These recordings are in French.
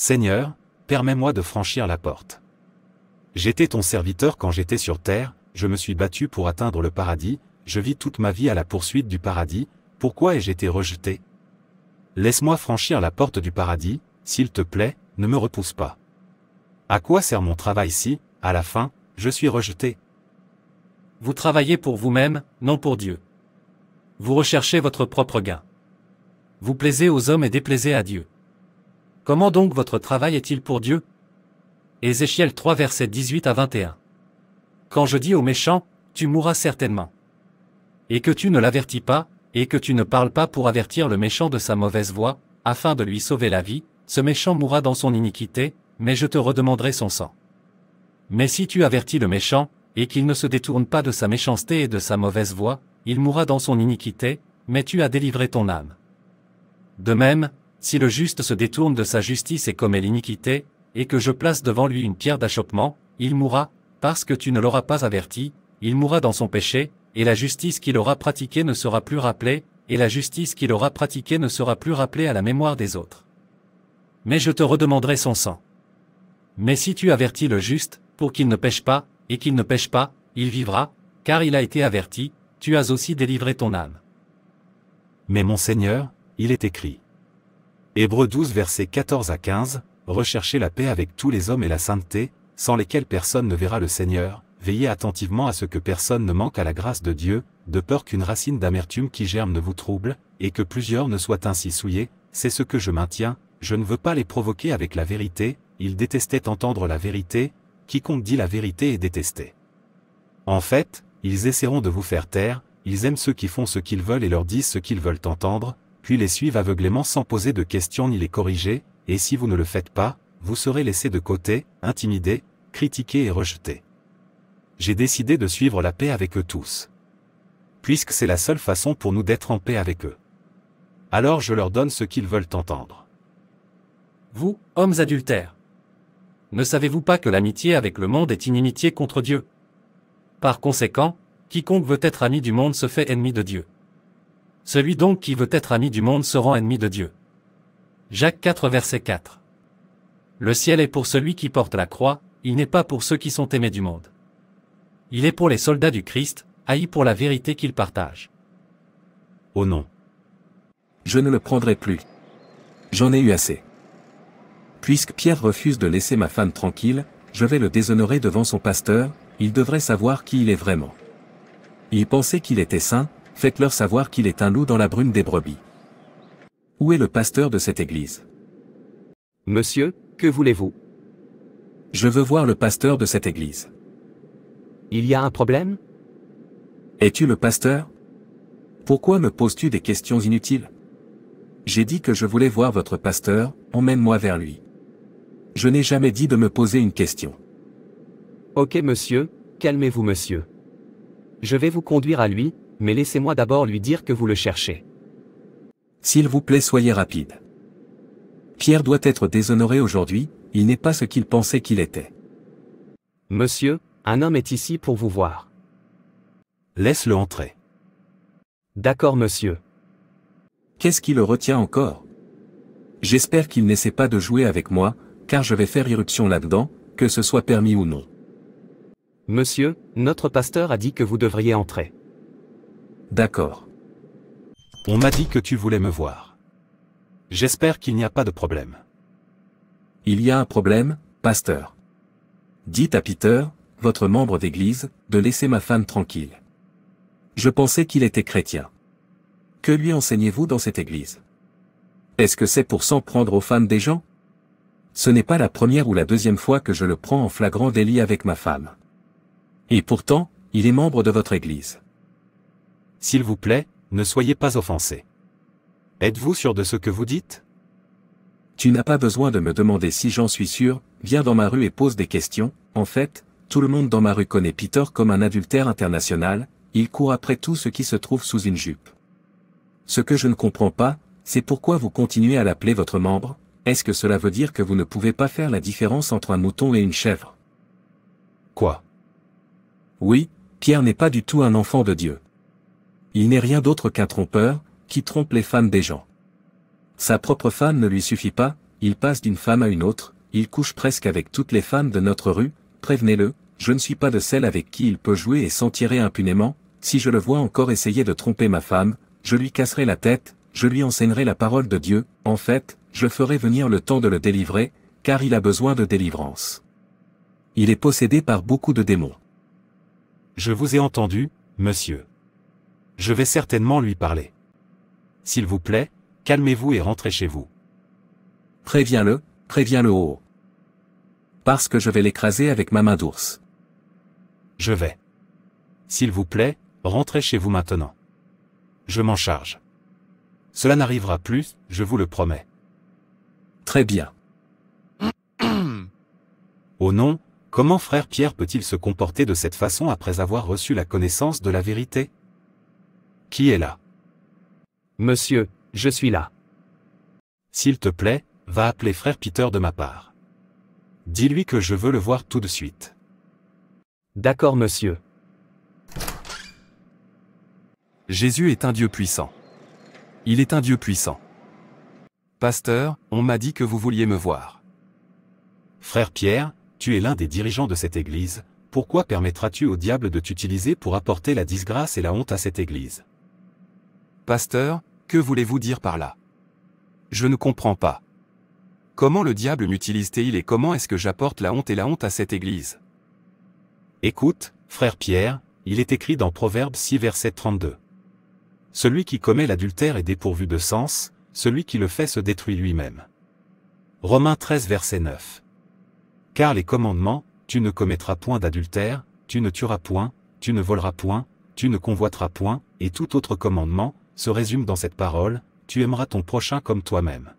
Seigneur, permets-moi de franchir la porte. J'étais ton serviteur quand j'étais sur terre, je me suis battu pour atteindre le paradis, je vis toute ma vie à la poursuite du paradis, pourquoi ai-je été rejeté? Laisse-moi franchir la porte du paradis, s'il te plaît, ne me repousse pas. À quoi sert mon travail si, à la fin, je suis rejeté? Vous travaillez pour vous-même, non pour Dieu. Vous recherchez votre propre gain. Vous plaisez aux hommes et déplaisez à Dieu. Comment donc votre travail est-il pour Dieu? Ézéchiel 3 versets 18 à 21. Quand je dis au méchant, tu mourras certainement. Et que tu ne l'avertis pas, et que tu ne parles pas pour avertir le méchant de sa mauvaise voie, afin de lui sauver la vie, ce méchant mourra dans son iniquité, mais je te redemanderai son sang. Mais si tu avertis le méchant, et qu'il ne se détourne pas de sa méchanceté et de sa mauvaise voie, il mourra dans son iniquité, mais tu as délivré ton âme. De même, si le juste se détourne de sa justice et commet l'iniquité, et que je place devant lui une pierre d'achoppement, il mourra, parce que tu ne l'auras pas averti, il mourra dans son péché, et la justice qu'il aura pratiquée ne sera plus rappelée, et la justice qu'il aura pratiquée ne sera plus rappelée à la mémoire des autres. Mais je te redemanderai son sang. Mais si tu avertis le juste, pour qu'il ne pêche pas, et qu'il ne pêche pas, il vivra, car il a été averti, tu as aussi délivré ton âme. Mais mon Seigneur, il est écrit. Hébreux 12 versets 14 à 15, recherchez la paix avec tous les hommes et la sainteté, sans lesquels personne ne verra le Seigneur, veillez attentivement à ce que personne ne manque à la grâce de Dieu, de peur qu'une racine d'amertume qui germe ne vous trouble, et que plusieurs ne soient ainsi souillés, c'est ce que je maintiens, je ne veux pas les provoquer avec la vérité, ils détestaient entendre la vérité, quiconque dit la vérité est détesté. En fait, ils essaieront de vous faire taire, ils aiment ceux qui font ce qu'ils veulent et leur disent ce qu'ils veulent entendre, puis les suivent aveuglément sans poser de questions ni les corriger, et si vous ne le faites pas, vous serez laissés de côté, intimidés, critiqués et rejetés. J'ai décidé de suivre la paix avec eux tous. Puisque c'est la seule façon pour nous d'être en paix avec eux. Alors je leur donne ce qu'ils veulent entendre. Vous, hommes adultères, ne savez-vous pas que l'amitié avec le monde est inimitié contre Dieu? Par conséquent, quiconque veut être ami du monde se fait ennemi de Dieu. Celui donc qui veut être ami du monde se rend ennemi de Dieu. Jacques 4 verset 4. Le ciel est pour celui qui porte la croix, il n'est pas pour ceux qui sont aimés du monde. Il est pour les soldats du Christ, haïs pour la vérité qu'ils partagent. Oh non. Je ne le prendrai plus. J'en ai eu assez. Puisque Pierre refuse de laisser ma femme tranquille, je vais le déshonorer devant son pasteur, il devrait savoir qui il est vraiment. Il pensait qu'il était saint, faites-leur savoir qu'il est un loup dans la brune des brebis. Où est le pasteur de cette église? Monsieur, que voulez-vous? Je veux voir le pasteur de cette église. Il y a un problème? Es-tu le pasteur? Pourquoi me poses-tu des questions inutiles? J'ai dit que je voulais voir votre pasteur, emmène-moi vers lui. Je n'ai jamais dit de me poser une question. Ok monsieur, calmez-vous monsieur. Je vais vous conduire à lui, mais laissez-moi d'abord lui dire que vous le cherchez. S'il vous plaît soyez rapide. Pierre doit être déshonoré aujourd'hui, il n'est pas ce qu'il pensait qu'il était. Monsieur, un homme est ici pour vous voir. Laisse-le entrer. D'accord monsieur. Qu'est-ce qui le retient encore? J'espère qu'il n'essaie pas de jouer avec moi, car je vais faire irruption là-dedans, que ce soit permis ou non. Monsieur, notre pasteur a dit que vous devriez entrer. D'accord. On m'a dit que tu voulais me voir. J'espère qu'il n'y a pas de problème. Il y a un problème, pasteur. Dites à Peter, votre membre d'église, de laisser ma femme tranquille. Je pensais qu'il était chrétien. Que lui enseignez-vous dans cette église? Est-ce que c'est pour s'en prendre aux femmes des gens? Ce n'est pas la première ou la deuxième fois que je le prends en flagrant délit avec ma femme. Et pourtant, il est membre de votre église. S'il vous plaît, ne soyez pas offensés. Êtes-vous sûr de ce que vous dites? Tu n'as pas besoin de me demander si j'en suis sûr, viens dans ma rue et pose des questions, en fait, tout le monde dans ma rue connaît Peter comme un adultère international, il court après tout ce qui se trouve sous une jupe. Ce que je ne comprends pas, c'est pourquoi vous continuez à l'appeler votre membre, est-ce que cela veut dire que vous ne pouvez pas faire la différence entre un mouton et une chèvre? Quoi? Oui, Pierre n'est pas du tout un enfant de Dieu. Il n'est rien d'autre qu'un trompeur, qui trompe les femmes des gens. Sa propre femme ne lui suffit pas, il passe d'une femme à une autre, il couche presque avec toutes les femmes de notre rue, prévenez-le, je ne suis pas de celle avec qui il peut jouer et s'en tirer impunément, si je le vois encore essayer de tromper ma femme, je lui casserai la tête, je lui enseignerai la parole de Dieu, en fait, je ferai venir le temps de le délivrer, car il a besoin de délivrance. Il est possédé par beaucoup de démons. Je vous ai entendu, monsieur. Je vais certainement lui parler. S'il vous plaît, calmez-vous et rentrez chez vous. Préviens-le haut. Parce que je vais l'écraser avec ma main d'ours. Je vais. S'il vous plaît, rentrez chez vous maintenant. Je m'en charge. Cela n'arrivera plus, je vous le promets. Très bien. Oh non, comment frère Pierre peut-il se comporter de cette façon après avoir reçu la connaissance de la vérité? Qui est là? Monsieur, je suis là. S'il te plaît, va appeler frère Peter de ma part. Dis-lui que je veux le voir tout de suite. D'accord, monsieur. Jésus est un Dieu puissant. Il est un Dieu puissant. Pasteur, on m'a dit que vous vouliez me voir. Frère Pierre, tu es l'un des dirigeants de cette église, pourquoi permettras-tu au diable de t'utiliser pour apporter la disgrâce et la honte à cette église? Pasteur, que voulez-vous dire par là? Je ne comprends pas. Comment le diable m'utilise-t-il et comment est-ce que j'apporte la honte à cette église? Écoute, frère Pierre, il est écrit dans Proverbes 6 verset 32. Celui qui commet l'adultère est dépourvu de sens, celui qui le fait se détruit lui-même. Romains 13 verset 9. Car les commandements, tu ne commettras point d'adultère, tu ne tueras point, tu ne voleras point, tu ne convoiteras point, et tout autre commandement, se résume dans cette parole, tu aimeras ton prochain comme toi-même.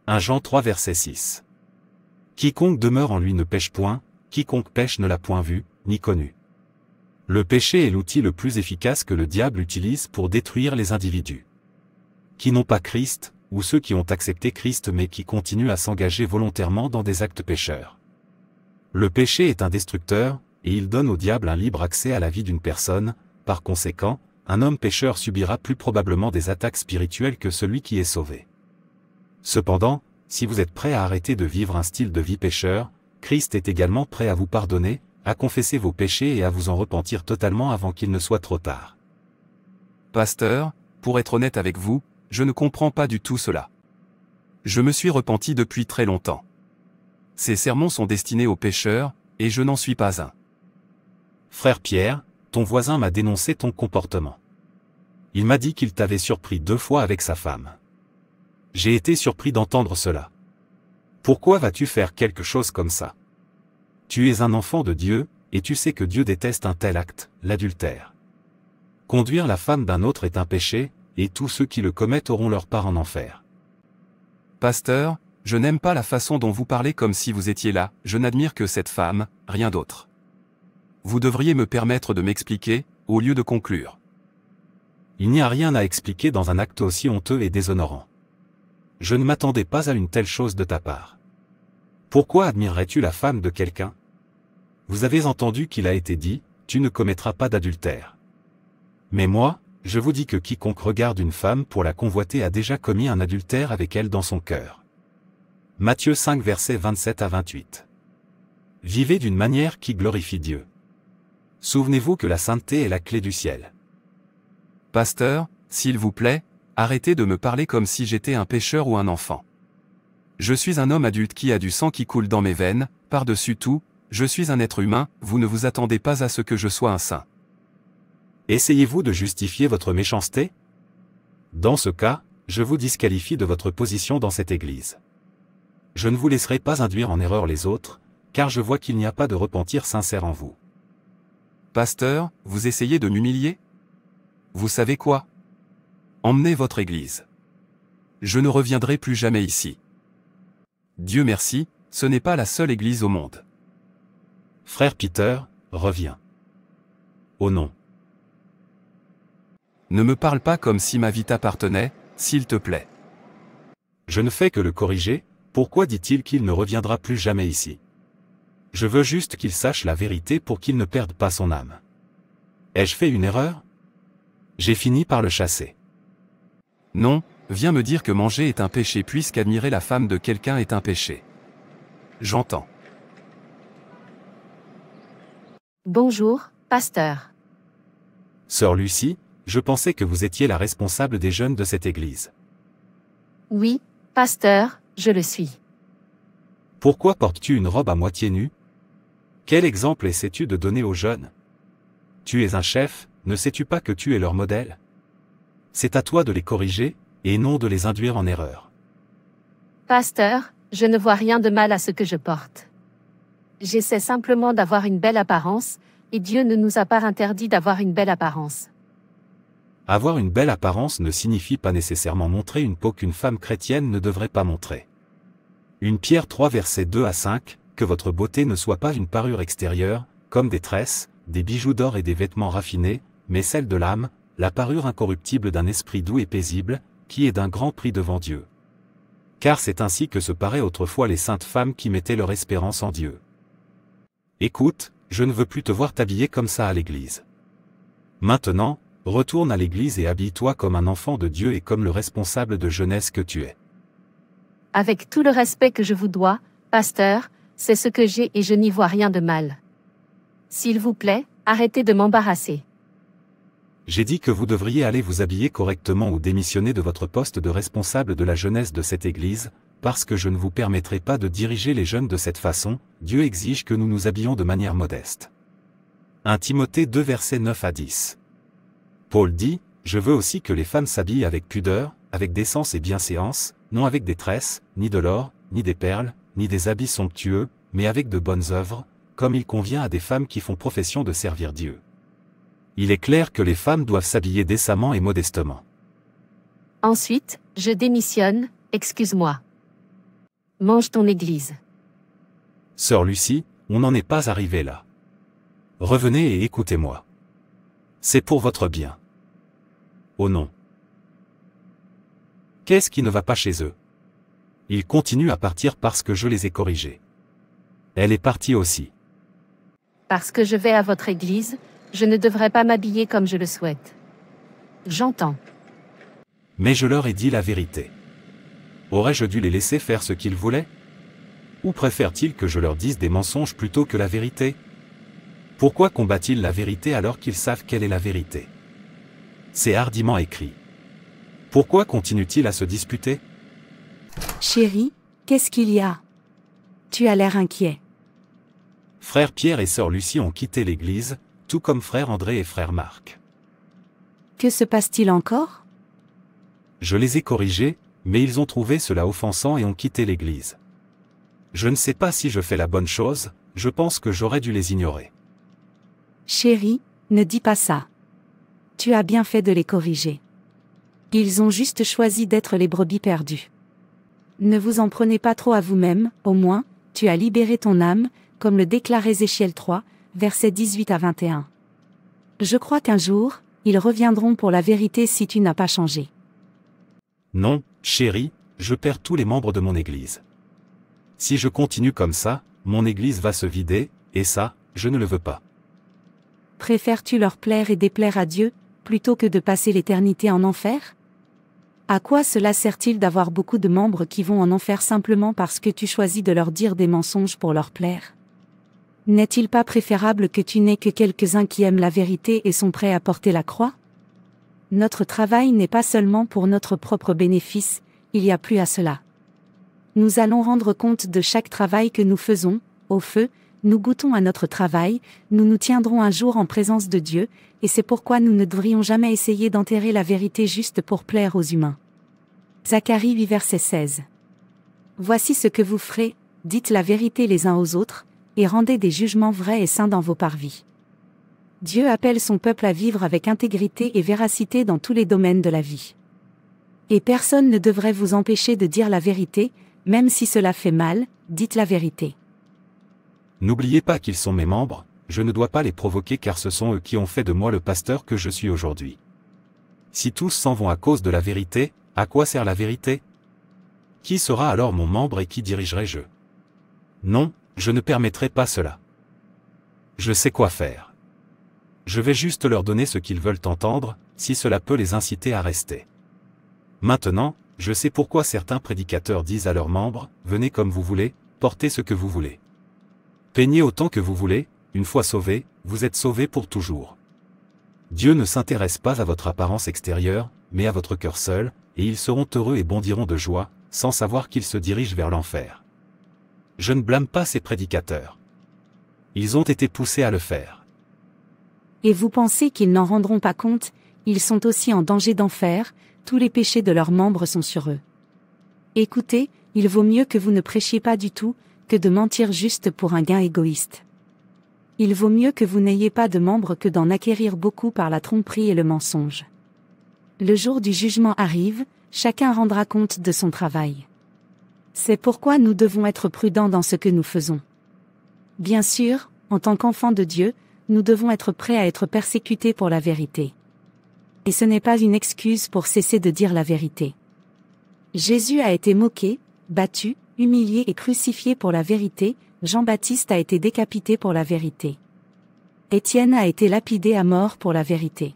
1 Jean 3 verset 6. Quiconque demeure en lui ne pêche point, quiconque pêche ne l'a point vu, ni connu. Le péché est l'outil le plus efficace que le diable utilise pour détruire les individus qui n'ont pas Christ, ou ceux qui ont accepté Christ mais qui continuent à s'engager volontairement dans des actes pécheurs. Le péché est un destructeur, et il donne au diable un libre accès à la vie d'une personne, par conséquent, un homme pécheur subira plus probablement des attaques spirituelles que celui qui est sauvé. Cependant, si vous êtes prêt à arrêter de vivre un style de vie pécheur, Christ est également prêt à vous pardonner, à confesser vos péchés et à vous en repentir totalement avant qu'il ne soit trop tard. Pasteur, pour être honnête avec vous, je ne comprends pas du tout cela. Je me suis repenti depuis très longtemps. Ces sermons sont destinés aux pécheurs, et je n'en suis pas un. Frère Pierre, ton voisin m'a dénoncé ton comportement. Il m'a dit qu'il t'avait surpris 2 fois avec sa femme. J'ai été surpris d'entendre cela. Pourquoi vas-tu faire quelque chose comme ça? Tu es un enfant de Dieu, et tu sais que Dieu déteste un tel acte, l'adultère. Conduire la femme d'un autre est un péché, et tous ceux qui le commettent auront leur part en enfer. Pasteur, je n'aime pas la façon dont vous parlez comme si vous étiez là, je n'admire que cette femme, rien d'autre. Vous devriez me permettre de m'expliquer, au lieu de conclure. Il n'y a rien à expliquer dans un acte aussi honteux et déshonorant. Je ne m'attendais pas à une telle chose de ta part. Pourquoi admirerais-tu la femme de quelqu'un? Vous avez entendu qu'il a été dit, tu ne commettras pas d'adultère. Mais moi, je vous dis que quiconque regarde une femme pour la convoiter a déjà commis un adultère avec elle dans son cœur. Matthieu 5 versets 27 à 28. Vivez d'une manière qui glorifie Dieu. Souvenez-vous que la sainteté est la clé du ciel. Pasteur, s'il vous plaît, arrêtez de me parler comme si j'étais un pécheur ou un enfant. Je suis un homme adulte qui a du sang qui coule dans mes veines, par-dessus tout, je suis un être humain, vous ne vous attendez pas à ce que je sois un saint. Essayez-vous de justifier votre méchanceté? Dans ce cas, je vous disqualifie de votre position dans cette église. Je ne vous laisserai pas induire en erreur les autres, car je vois qu'il n'y a pas de repentir sincère en vous. Pasteur, vous essayez de m'humilier? Vous savez quoi? Emmenez votre église. Je ne reviendrai plus jamais ici. Dieu merci, ce n'est pas la seule église au monde. Frère Peter, reviens. Oh non. Ne me parle pas comme si ma vie t'appartenait, s'il te plaît. Je ne fais que le corriger, pourquoi dit-il qu'il ne reviendra plus jamais ici? Je veux juste qu'il sache la vérité pour qu'il ne perde pas son âme. Ai-je fait une erreur? J'ai fini par le chasser. Non, Viens me dire que manger est un péché puisqu'admirer la femme de quelqu'un est un péché. J'entends. Bonjour, pasteur. Sœur Lucie, je pensais que vous étiez la responsable des jeunes de cette église. Oui, pasteur, je le suis. Pourquoi portes-tu une robe à moitié nue? Quel exemple essaies-tu de donner aux jeunes? Tu es un chef, ne sais-tu pas que tu es leur modèle? C'est à toi de les corriger, et non de les induire en erreur. Pasteur, je ne vois rien de mal à ce que je porte. J'essaie simplement d'avoir une belle apparence, et Dieu ne nous a pas interdit d'avoir une belle apparence. Avoir une belle apparence ne signifie pas nécessairement montrer une peau qu'une femme chrétienne ne devrait pas montrer. 1 Pierre 3 versets 2 à 5, que votre beauté ne soit pas une parure extérieure, comme des tresses, des bijoux d'or et des vêtements raffinés, mais celle de l'âme, la parure incorruptible d'un esprit doux et paisible, qui est d'un grand prix devant Dieu. Car c'est ainsi que se paraient autrefois les saintes femmes qui mettaient leur espérance en Dieu. Écoute, je ne veux plus te voir t'habiller comme ça à l'église. Maintenant, retourne à l'église et habille-toi comme un enfant de Dieu et comme le responsable de jeunesse que tu es. Avec tout le respect que je vous dois, pasteur, c'est ce que j'ai et je n'y vois rien de mal. S'il vous plaît, arrêtez de m'embarrasser. J'ai dit que vous devriez aller vous habiller correctement ou démissionner de votre poste de responsable de la jeunesse de cette église, parce que je ne vous permettrai pas de diriger les jeunes de cette façon, Dieu exige que nous nous habillions de manière modeste. 1 Timothée 2 versets 9 à 10. Paul dit, je veux aussi que les femmes s'habillent avec pudeur, avec décence et bienséance, non avec des tresses, ni de l'or, ni des perles, ni des habits somptueux, mais avec de bonnes œuvres, comme il convient à des femmes qui font profession de servir Dieu. Il est clair que les femmes doivent s'habiller décemment et modestement. Ensuite, je démissionne, excuse-moi. Mange ton église. Sœur Lucie, on n'en est pas arrivé là. Revenez et écoutez-moi. C'est pour votre bien. Oh non. Qu'est-ce qui ne va pas chez eux? Ils continuent à partir parce que je les ai corrigés. Elle est partie aussi. Parce que je vais à votre église, je ne devrais pas m'habiller comme je le souhaite. J'entends. Mais je leur ai dit la vérité. Aurais-je dû les laisser faire ce qu'ils voulaient? Ou préfèrent-ils que je leur dise des mensonges plutôt que la vérité? Pourquoi combattent-ils la vérité alors qu'ils savent quelle est la vérité? C'est hardiment écrit. Pourquoi continuent-ils à se disputer? Chérie, qu'est-ce qu'il y a? Tu as l'air inquiet. Frère Pierre et sœur Lucie ont quitté l'église, tout comme frère André et frère Marc. Que se passe-t-il encore? Je les ai corrigés, mais ils ont trouvé cela offensant et ont quitté l'église. Je ne sais pas si je fais la bonne chose, je pense que j'aurais dû les ignorer. Chérie, ne dis pas ça. Tu as bien fait de les corriger. Ils ont juste choisi d'être les brebis perdues. Ne vous en prenez pas trop à vous-même, au moins, tu as libéré ton âme, comme le déclare Ézéchiel 3, versets 18 à 21. Je crois qu'un jour, ils reviendront pour la vérité si tu n'as pas changé. Non, chérie, je perds tous les membres de mon église. Si je continue comme ça, mon église va se vider, et ça, je ne le veux pas. Préfères-tu leur plaire et déplaire à Dieu, plutôt que de passer l'éternité en enfer? À quoi cela sert-il d'avoir beaucoup de membres qui vont en enfer simplement parce que tu choisis de leur dire des mensonges pour leur plaire? N'est-il pas préférable que tu n'aies que quelques-uns qui aiment la vérité et sont prêts à porter la croix? Notre travail n'est pas seulement pour notre propre bénéfice, il y a plus à cela. Nous allons rendre compte de chaque travail que nous faisons, au feu, nous goûtons à notre travail, nous nous tiendrons un jour en présence de Dieu, et c'est pourquoi nous ne devrions jamais essayer d'enterrer la vérité juste pour plaire aux humains. Zacharie 8 verset 16. Voici ce que vous ferez, dites la vérité les uns aux autres, et rendez des jugements vrais et saints dans vos parvis. Dieu appelle son peuple à vivre avec intégrité et véracité dans tous les domaines de la vie. Et personne ne devrait vous empêcher de dire la vérité, même si cela fait mal, dites la vérité. N'oubliez pas qu'ils sont mes membres, je ne dois pas les provoquer car ce sont eux qui ont fait de moi le pasteur que je suis aujourd'hui. Si tous s'en vont à cause de la vérité, à quoi sert la vérité? Qui sera alors mon membre et qui dirigerai-je? Non, je ne permettrai pas cela. Je sais quoi faire. Je vais juste leur donner ce qu'ils veulent entendre, si cela peut les inciter à rester. Maintenant, je sais pourquoi certains prédicateurs disent à leurs membres, venez comme vous voulez, portez ce que vous voulez. Peignez autant que vous voulez, une fois sauvés, vous êtes sauvés pour toujours. Dieu ne s'intéresse pas à votre apparence extérieure, mais à votre cœur seul, et ils seront heureux et bondiront de joie, sans savoir qu'ils se dirigent vers l'enfer. Je ne blâme pas ces prédicateurs. Ils ont été poussés à le faire. Et vous pensez qu'ils n'en rendront pas compte, ils sont aussi en danger d'enfer, tous les péchés de leurs membres sont sur eux. Écoutez, il vaut mieux que vous ne prêchiez pas du tout, que de mentir juste pour un gain égoïste. Il vaut mieux que vous n'ayez pas de membres que d'en acquérir beaucoup par la tromperie et le mensonge. Le jour du jugement arrive, chacun rendra compte de son travail. C'est pourquoi nous devons être prudents dans ce que nous faisons. Bien sûr, en tant qu'enfants de Dieu, nous devons être prêts à être persécutés pour la vérité. Et ce n'est pas une excuse pour cesser de dire la vérité. Jésus a été moqué, battu, humilié et crucifié pour la vérité, Jean-Baptiste a été décapité pour la vérité. Étienne a été lapidé à mort pour la vérité.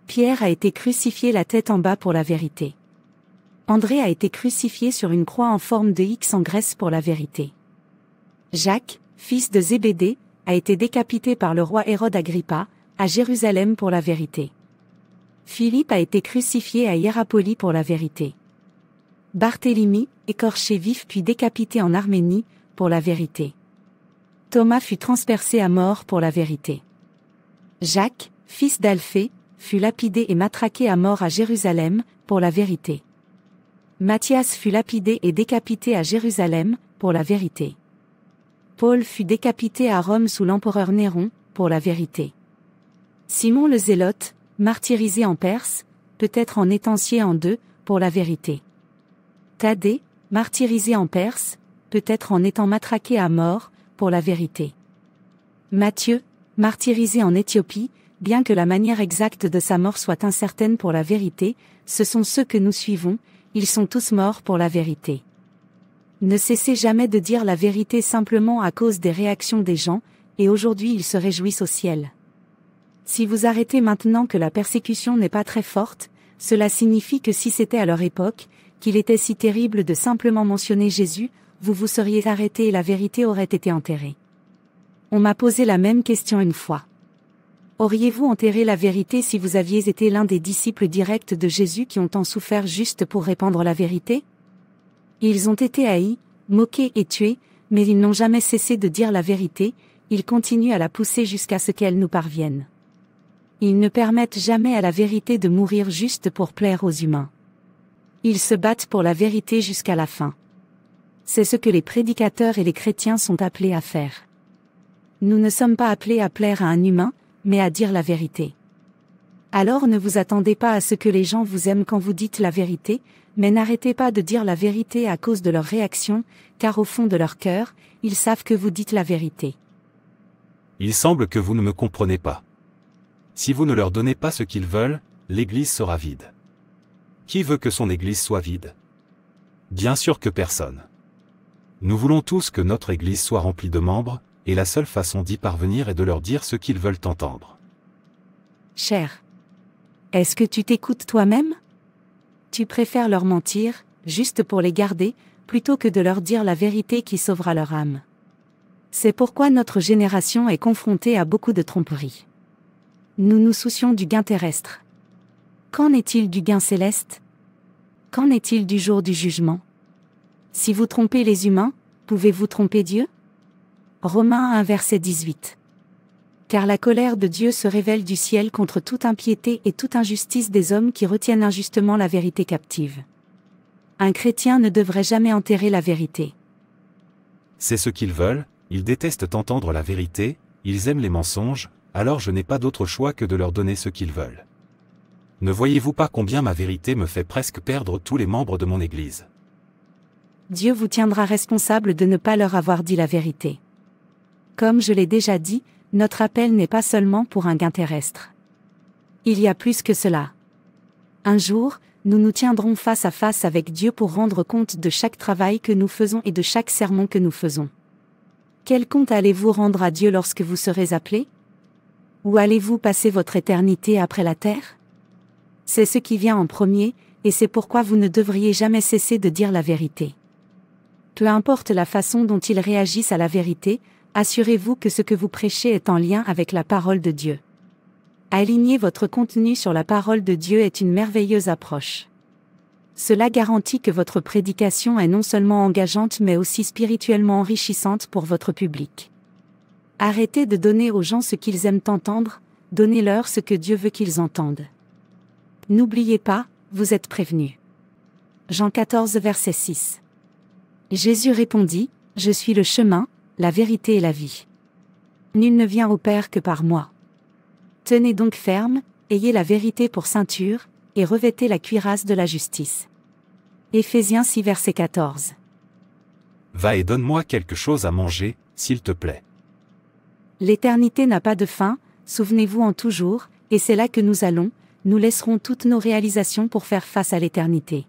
Pierre a été crucifié la tête en bas pour la vérité. André a été crucifié sur une croix en forme de X en Grèce pour la vérité. Jacques, fils de Zébédée, a été décapité par le roi Hérode Agrippa, à Jérusalem pour la vérité. Philippe a été crucifié à Hiérapolis pour la vérité. Barthélemy, écorché vif puis décapité en Arménie, pour la vérité. Thomas fut transpercé à mort pour la vérité. Jacques, fils d'Alphée, fut lapidé et matraqué à mort à Jérusalem, pour la vérité. Matthias fut lapidé et décapité à Jérusalem, pour la vérité. Paul fut décapité à Rome sous l'empereur Néron, pour la vérité. Simon le Zélote, martyrisé en Perse, peut-être en étancier en deux, pour la vérité. Thaddée, martyrisé en Perse, peut-être en étant matraqué à mort, pour la vérité. Matthieu, martyrisé en Éthiopie, bien que la manière exacte de sa mort soit incertaine pour la vérité, ce sont ceux que nous suivons, ils sont tous morts pour la vérité. Ne cessez jamais de dire la vérité simplement à cause des réactions des gens, et aujourd'hui ils se réjouissent au ciel. Si vous arrêtez maintenant que la persécution n'est pas très forte, cela signifie que si c'était à leur époque, qu'il était si terrible de simplement mentionner Jésus, vous vous seriez arrêté et la vérité aurait été enterrée. On m'a posé la même question une fois. Auriez-vous enterré la vérité si vous aviez été l'un des disciples directs de Jésus qui ont tant souffert juste pour répandre la vérité? Ils ont été haïs, moqués et tués, mais ils n'ont jamais cessé de dire la vérité, ils continuent à la pousser jusqu'à ce qu'elle nous parvienne. Ils ne permettent jamais à la vérité de mourir juste pour plaire aux humains. Ils se battent pour la vérité jusqu'à la fin. C'est ce que les prédicateurs et les chrétiens sont appelés à faire. Nous ne sommes pas appelés à plaire à un humain, mais à dire la vérité. Alors ne vous attendez pas à ce que les gens vous aiment quand vous dites la vérité, mais n'arrêtez pas de dire la vérité à cause de leur réaction, car au fond de leur cœur, ils savent que vous dites la vérité. Il semble que vous ne me comprenez pas. Si vous ne leur donnez pas ce qu'ils veulent, l'Église sera vide. Qui veut que son Église soit vide? Bien sûr que personne. Nous voulons tous que notre Église soit remplie de membres, et la seule façon d'y parvenir est de leur dire ce qu'ils veulent entendre. Cher. Est-ce que tu t'écoutes toi-même? Tu préfères leur mentir, juste pour les garder, plutôt que de leur dire la vérité qui sauvera leur âme. C'est pourquoi notre génération est confrontée à beaucoup de tromperies. Nous nous soucions du gain terrestre. Qu'en est-il du gain céleste? Qu'en est-il du jour du jugement? Si vous trompez les humains, pouvez-vous tromper Dieu? Romains 1 verset 18. Car la colère de Dieu se révèle du ciel contre toute impiété et toute injustice des hommes qui retiennent injustement la vérité captive. Un chrétien ne devrait jamais enterrer la vérité. C'est ce qu'ils veulent, ils détestent entendre la vérité, ils aiment les mensonges, alors je n'ai pas d'autre choix que de leur donner ce qu'ils veulent. Ne voyez-vous pas combien ma vérité me fait presque perdre tous les membres de mon Église? Dieu vous tiendra responsable de ne pas leur avoir dit la vérité. Comme je l'ai déjà dit, notre appel n'est pas seulement pour un gain terrestre. Il y a plus que cela. Un jour, nous nous tiendrons face à face avec Dieu pour rendre compte de chaque travail que nous faisons et de chaque sermon que nous faisons. Quel compte allez-vous rendre à Dieu lorsque vous serez appelés? Où allez-vous passer votre éternité après la terre? C'est ce qui vient en premier, et c'est pourquoi vous ne devriez jamais cesser de dire la vérité. Peu importe la façon dont ils réagissent à la vérité, assurez-vous que ce que vous prêchez est en lien avec la parole de Dieu. Aligner votre contenu sur la parole de Dieu est une merveilleuse approche. Cela garantit que votre prédication est non seulement engageante mais aussi spirituellement enrichissante pour votre public. Arrêtez de donner aux gens ce qu'ils aiment entendre, donnez-leur ce que Dieu veut qu'ils entendent. N'oubliez pas, vous êtes prévenus. Jean 14 verset 6. Jésus répondit, « Je suis le chemin, la vérité et la vie. Nul ne vient au Père que par moi. Tenez donc ferme, ayez la vérité pour ceinture, et revêtez la cuirasse de la justice. » Éphésiens 6 verset 14. Va et donne-moi quelque chose à manger, s'il te plaît. L'éternité n'a pas de fin, souvenez-vous en tout jour, et c'est là que nous allons, nous laisserons toutes nos réalisations pour faire face à l'éternité.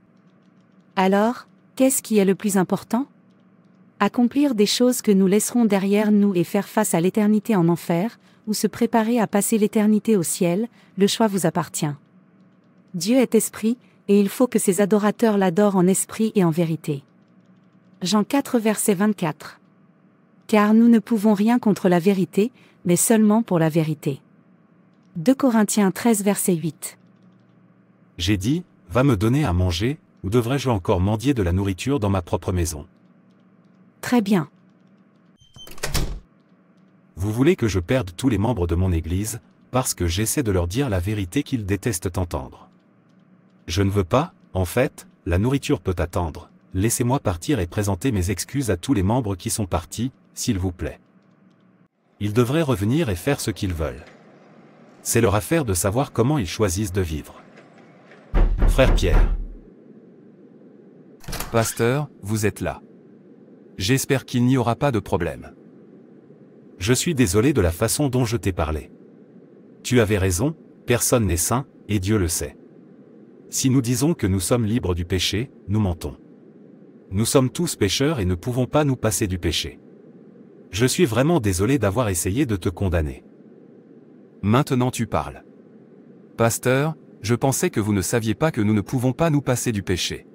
Alors, qu'est-ce qui est le plus important? Accomplir des choses que nous laisserons derrière nous et faire face à l'éternité en enfer, ou se préparer à passer l'éternité au ciel, le choix vous appartient. Dieu est esprit, et il faut que ses adorateurs l'adorent en esprit et en vérité. Jean 4 verset 24. Car nous ne pouvons rien contre la vérité, mais seulement pour la vérité. 2 Corinthiens 13 verset 8. J'ai dit, va me donner à manger, ou devrais-je encore mendier de la nourriture dans ma propre maison? Très bien. Vous voulez que je perde tous les membres de mon Église, parce que j'essaie de leur dire la vérité qu'ils détestent entendre. Je ne veux pas, en fait, la nourriture peut attendre, laissez-moi partir et présenter mes excuses à tous les membres qui sont partis, s'il vous plaît. Ils devraient revenir et faire ce qu'ils veulent. C'est leur affaire de savoir comment ils choisissent de vivre. Frère Pierre. Pasteur, vous êtes là. J'espère qu'il n'y aura pas de problème. Je suis désolé de la façon dont je t'ai parlé. Tu avais raison, personne n'est saint, et Dieu le sait. Si nous disons que nous sommes libres du péché, nous mentons. Nous sommes tous pécheurs et ne pouvons pas nous passer du péché. Je suis vraiment désolé d'avoir essayé de te condamner. Maintenant tu parles. Pasteur, je pensais que vous ne saviez pas que nous ne pouvons pas nous passer du péché.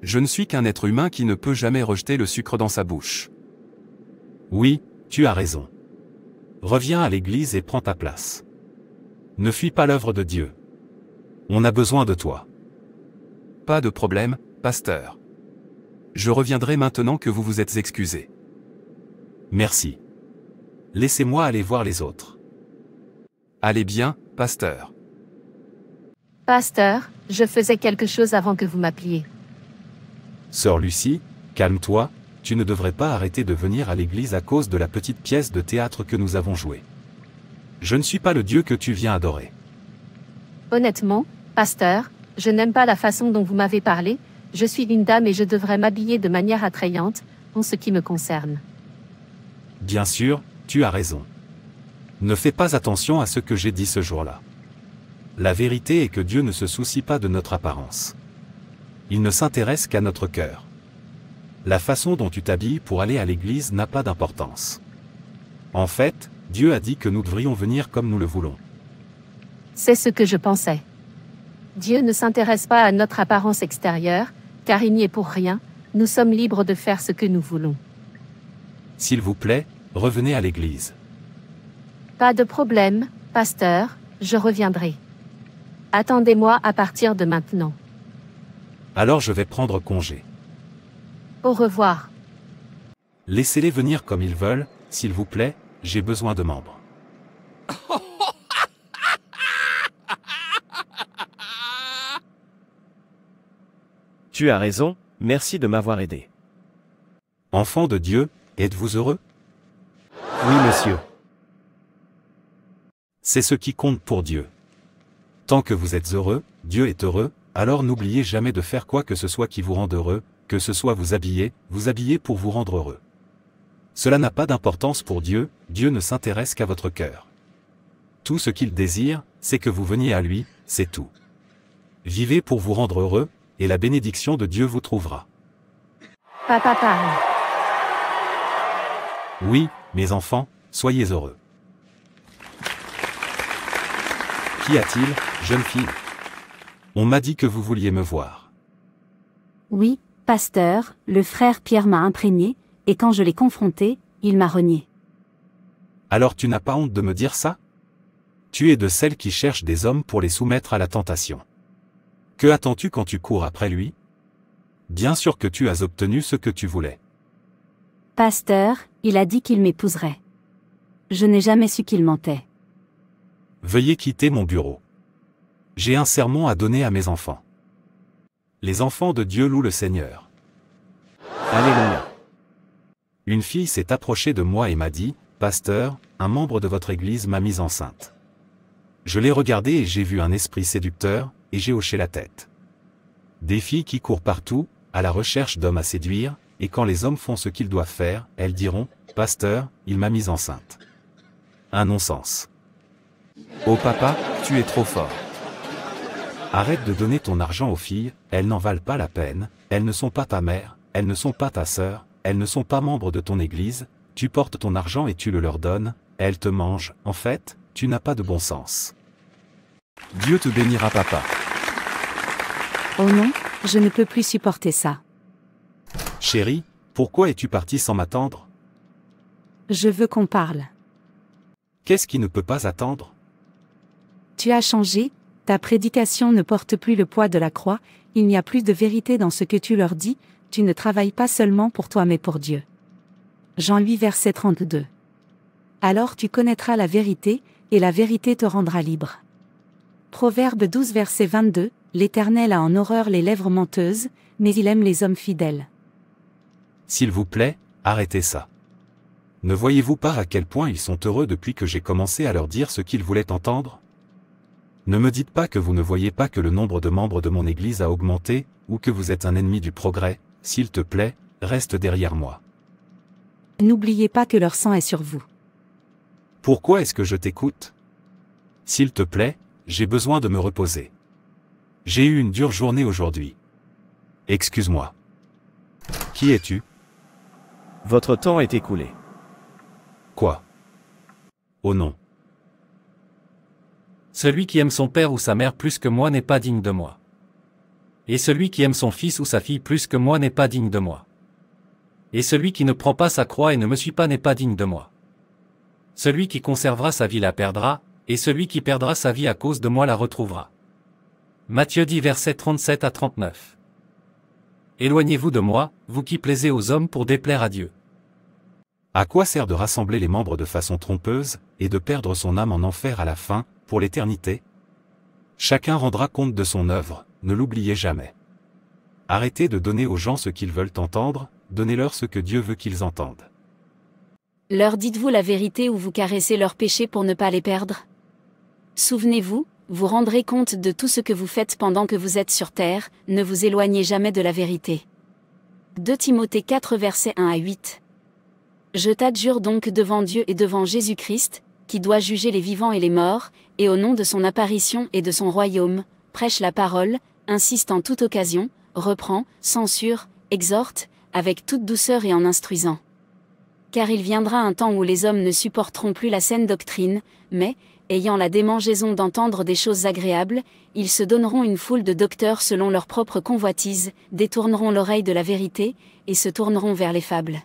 Je ne suis qu'un être humain qui ne peut jamais rejeter le sucre dans sa bouche. Oui, tu as raison. Reviens à l'église et prends ta place. Ne fuis pas l'œuvre de Dieu. On a besoin de toi. Pas de problème, pasteur. Je reviendrai maintenant que vous vous êtes excusé. Merci. Laissez-moi aller voir les autres. Allez bien, pasteur. Pasteur, je faisais quelque chose avant que vous m'appeliez. Sœur Lucie, calme-toi, tu ne devrais pas arrêter de venir à l'église à cause de la petite pièce de théâtre que nous avons jouée. Je ne suis pas le Dieu que tu viens adorer. Honnêtement, pasteur, je n'aime pas la façon dont vous m'avez parlé, je suis une dame et je devrais m'habiller de manière attrayante, en ce qui me concerne. Bien sûr, tu as raison. Ne fais pas attention à ce que j'ai dit ce jour-là. La vérité est que Dieu ne se soucie pas de notre apparence. Il ne s'intéresse qu'à notre cœur. La façon dont tu t'habilles pour aller à l'église n'a pas d'importance. En fait, Dieu a dit que nous devrions venir comme nous le voulons. C'est ce que je pensais. Dieu ne s'intéresse pas à notre apparence extérieure, car il n'y est pour rien, nous sommes libres de faire ce que nous voulons. S'il vous plaît, revenez à l'église. Pas de problème, pasteur, je reviendrai. Attendez-moi à partir de maintenant. Alors je vais prendre congé. Au revoir. Laissez-les venir comme ils veulent, s'il vous plaît, j'ai besoin de membres. Tu as raison, merci de m'avoir aidé. Enfants de Dieu, êtes-vous heureux? Oui, monsieur. C'est ce qui compte pour Dieu. Tant que vous êtes heureux, Dieu est heureux, alors n'oubliez jamais de faire quoi que ce soit qui vous rende heureux, que ce soit vous habiller pour vous rendre heureux. Cela n'a pas d'importance pour Dieu, Dieu ne s'intéresse qu'à votre cœur. Tout ce qu'il désire, c'est que vous veniez à lui, c'est tout. Vivez pour vous rendre heureux, et la bénédiction de Dieu vous trouvera. Papa parle. Oui, mes enfants, soyez heureux. Qu'y a-t-il, jeune fille? On m'a dit que vous vouliez me voir. Oui, pasteur, le frère Pierre m'a imprégné, et quand je l'ai confronté, il m'a renié. Alors tu n'as pas honte de me dire ça? Tu es de celles qui cherchent des hommes pour les soumettre à la tentation. Que attends-tu quand tu cours après lui? Bien sûr que tu as obtenu ce que tu voulais. Pasteur, il a dit qu'il m'épouserait. Je n'ai jamais su qu'il mentait. Veuillez quitter mon bureau. J'ai un sermon à donner à mes enfants. Les enfants de Dieu louent le Seigneur. Alléluia. Une fille s'est approchée de moi et m'a dit, « Pasteur, un membre de votre église m'a mise enceinte. » Je l'ai regardée et j'ai vu un esprit séducteur, et j'ai hoché la tête. Des filles qui courent partout, à la recherche d'hommes à séduire, et quand les hommes font ce qu'ils doivent faire, elles diront, « Pasteur, il m'a mise enceinte. » Un non-sens. Oh papa, tu es trop fort. Arrête de donner ton argent aux filles, elles n'en valent pas la peine, elles ne sont pas ta mère, elles ne sont pas ta sœur, elles ne sont pas membres de ton église, tu portes ton argent et tu le leur donnes, elles te mangent, en fait, tu n'as pas de bon sens. Dieu te bénira papa. Oh non, je ne peux plus supporter ça. Chérie, pourquoi es-tu partie sans m'attendre? Je veux qu'on parle. Qu'est-ce qui ne peut pas attendre? Tu as changé, ta prédication ne porte plus le poids de la croix, il n'y a plus de vérité dans ce que tu leur dis, tu ne travailles pas seulement pour toi mais pour Dieu. Jean 8 verset 32. Alors tu connaîtras la vérité, et la vérité te rendra libre. Proverbe 12 verset 22, l'Éternel a en horreur les lèvres menteuses, mais il aime les hommes fidèles. S'il vous plaît, arrêtez ça. Ne voyez-vous pas à quel point ils sont heureux depuis que j'ai commencé à leur dire ce qu'ils voulaient entendre? Ne me dites pas que vous ne voyez pas que le nombre de membres de mon église a augmenté, ou que vous êtes un ennemi du progrès, s'il te plaît, reste derrière moi. N'oubliez pas que leur sang est sur vous. Pourquoi est-ce que je t'écoute? S'il te plaît, j'ai besoin de me reposer. J'ai eu une dure journée aujourd'hui. Excuse-moi. Qui es-tu? Votre temps est écoulé. Quoi? Oh non. Celui qui aime son père ou sa mère plus que moi n'est pas digne de moi. Et celui qui aime son fils ou sa fille plus que moi n'est pas digne de moi. Et celui qui ne prend pas sa croix et ne me suit pas n'est pas digne de moi. Celui qui conservera sa vie la perdra, et celui qui perdra sa vie à cause de moi la retrouvera. Matthieu 10 versets 37 à 39. Éloignez-vous de moi, vous qui plaisez aux hommes pour déplaire à Dieu. À quoi sert de rassembler les membres de façon trompeuse, et de perdre son âme en enfer à la fin, pour l'éternité? Chacun rendra compte de son œuvre, ne l'oubliez jamais. Arrêtez de donner aux gens ce qu'ils veulent entendre, donnez-leur ce que Dieu veut qu'ils entendent. Leur dites-vous la vérité ou vous caressez leurs péchés pour ne pas les perdre? Souvenez-vous, vous rendrez compte de tout ce que vous faites pendant que vous êtes sur terre, ne vous éloignez jamais de la vérité. 2 Timothée 4 versets 1 à 8. Je t'adjure donc devant Dieu et devant Jésus-Christ, qui doit juger les vivants et les morts, et au nom de son apparition et de son royaume, prêche la parole, insiste en toute occasion, reprend, censure, exhorte, avec toute douceur et en instruisant. Car il viendra un temps où les hommes ne supporteront plus la saine doctrine, mais, ayant la démangeaison d'entendre des choses agréables, ils se donneront une foule de docteurs selon leur propre convoitise, détourneront l'oreille de la vérité, et se tourneront vers les fables.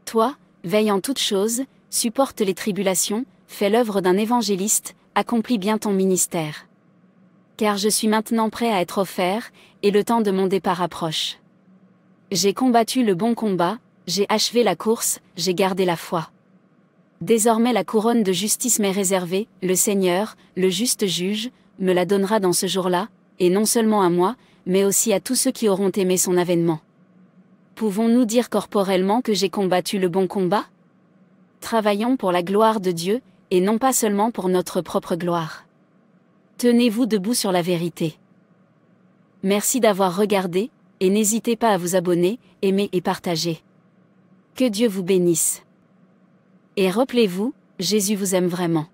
Toi, veille en toutes choses, supporte les tribulations, fais l'œuvre d'un évangéliste, accomplis bien ton ministère. Car je suis maintenant prêt à être offert, et le temps de mon départ approche. J'ai combattu le bon combat, j'ai achevé la course, j'ai gardé la foi. Désormais la couronne de justice m'est réservée, le Seigneur, le juste juge, me la donnera dans ce jour-là, et non seulement à moi, mais aussi à tous ceux qui auront aimé son avènement. Pouvons-nous dire corporellement que j'ai combattu le bon combat? Travaillons pour la gloire de Dieu, et non pas seulement pour notre propre gloire. Tenez-vous debout sur la vérité. Merci d'avoir regardé, et n'hésitez pas à vous abonner, aimer et partager. Que Dieu vous bénisse. Et rappelez-vous, Jésus vous aime vraiment.